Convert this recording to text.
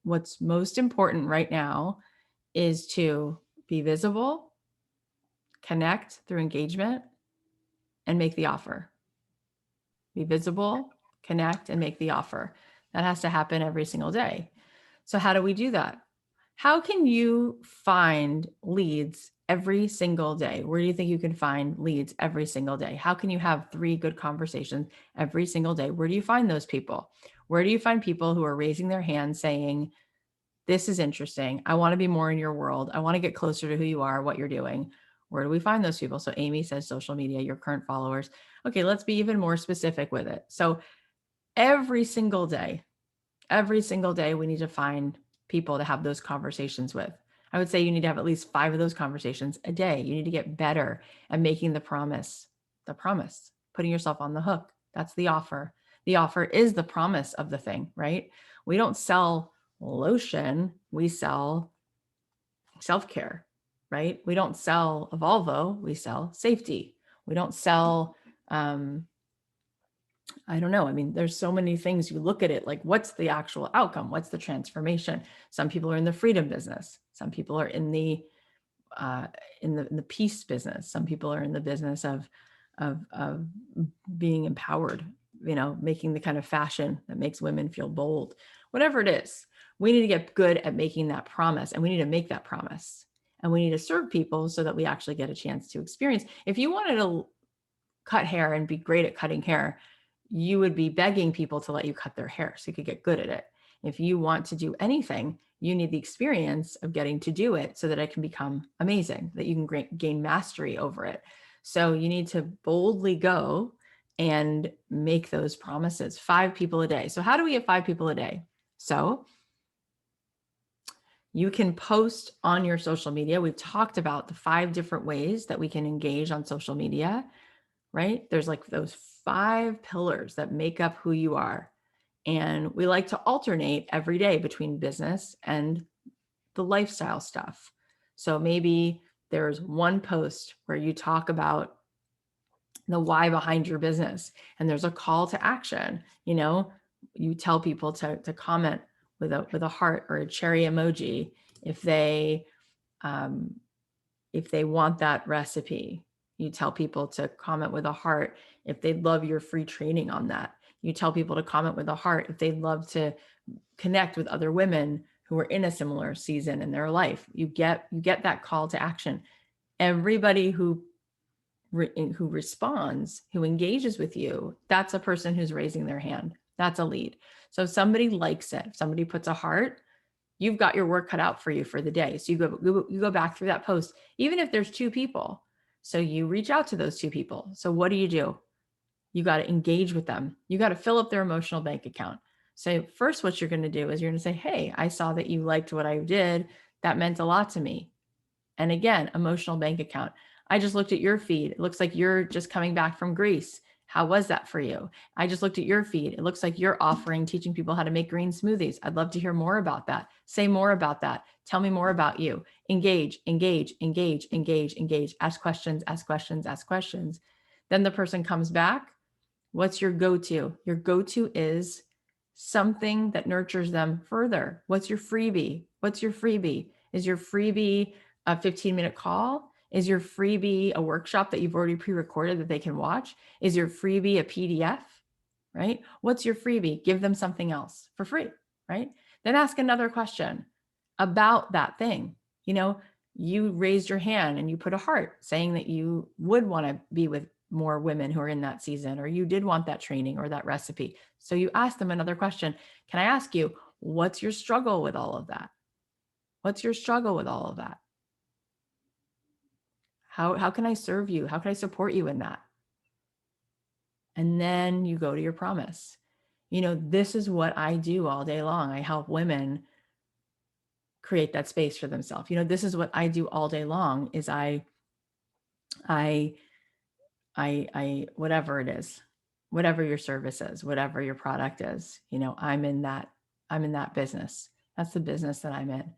what's most important right now is to be visible, connect through engagement, and make the offer. Be visible, connect, and make the offer. That has to happen every single day. So how do we do that? How can you find leads every single day? Where do you think you can find leads every single day? How can you have 3 good conversations every single day? Where do you find those people? Where do you find people who are raising their hand saying, this is interesting. I want to be more in your world. I want to get closer to who you are, what you're doing. Where do we find those people? So Amy says social media, your current followers. Okay, let's be even more specific with it. So every single day, we need to find people to have those conversations with. I would say you need to have at least 5 of those conversations a day. You need to get better at making the promise, putting yourself on the hook. That's the offer. The offer is the promise of the thing, right? We don't sell lotion, we sell self-care, right? We don't sell a Volvo, we sell safety. We don't sell, I don't know. I mean, there's so many things you look at it like, what's the actual outcome? What's the transformation? Some people are in the freedom business. Some people are in the peace business. Some people are in the business of being empowered, making the kind of fashion that makes women feel bold. Whatever it is, we need to get good at making that promise, and we need to make that promise, and we need to serve people so that we actually get a chance to experience. If you wanted to cut hair and be great at cutting hair, you would be begging people to let you cut their hair so you could get good at it. If you want to do anything, you need the experience of getting to do it so that it can become amazing, that you can gain mastery over it. So you need to boldly go and make those promises. 5 people a day. So how do we get 5 people a day? So you can post on your social media. We've talked about the 5 different ways that we can engage on social media, right? There's like those 5 pillars that make up who you are. And we like to alternate every day between business and the lifestyle stuff. So maybe there's one post where you talk about the why behind your business, and there's a call to action. You tell people to comment with a heart or a cherry emoji if they want that recipe. You tell people to comment with a heart if they'd love your free training on that. You tell people to comment with a heart if they'd love to connect with other women who are in a similar season in their life. You get that call to action. Everybody who responds, who engages with you, that's a person who's raising their hand. That's a lead. So if somebody likes it, if somebody puts a heart, you've got your work cut out for you for the day. So you go back through that post, even if there's 2 people. So you reach out to those 2 people. So what do? You got to engage with them. You got to fill up their emotional bank account. So first, what you're going to do is you're going to say, hey, I saw that you liked what I did. That meant a lot to me. And again, emotional bank account. I just looked at your feed. It looks like you're just coming back from Greece. How was that for you? I just looked at your feed. It looks like you're teaching people how to make green smoothies. I'd love to hear more about that. Say more about that. Tell me more about you. Engage, engage, engage, engage, engage. Ask questions, ask questions, ask questions. Then the person comes back. What's your go-to? Your go-to is something that nurtures them further. What's your freebie? What's your freebie? Is your freebie a 15-minute call? Is your freebie a workshop that you've already pre-recorded that they can watch? Is your freebie a PDF, right? What's your freebie? Give them something else for free, right? Then ask another question about that thing. You raised your hand and you put a heart saying that you would want to be with more women who are in that season, or you did want that training or that recipe. So you ask them another question. Can I ask you, what's your struggle with all of that? What's your struggle with all of that? How can I serve you? How can I support you in that? And then you go to your promise. This is what I do all day long. I help women create that space for themselves. This is what I do all day long is I whatever it is, whatever your service is, whatever your product is, I'm in that business. That's the business that I'm in.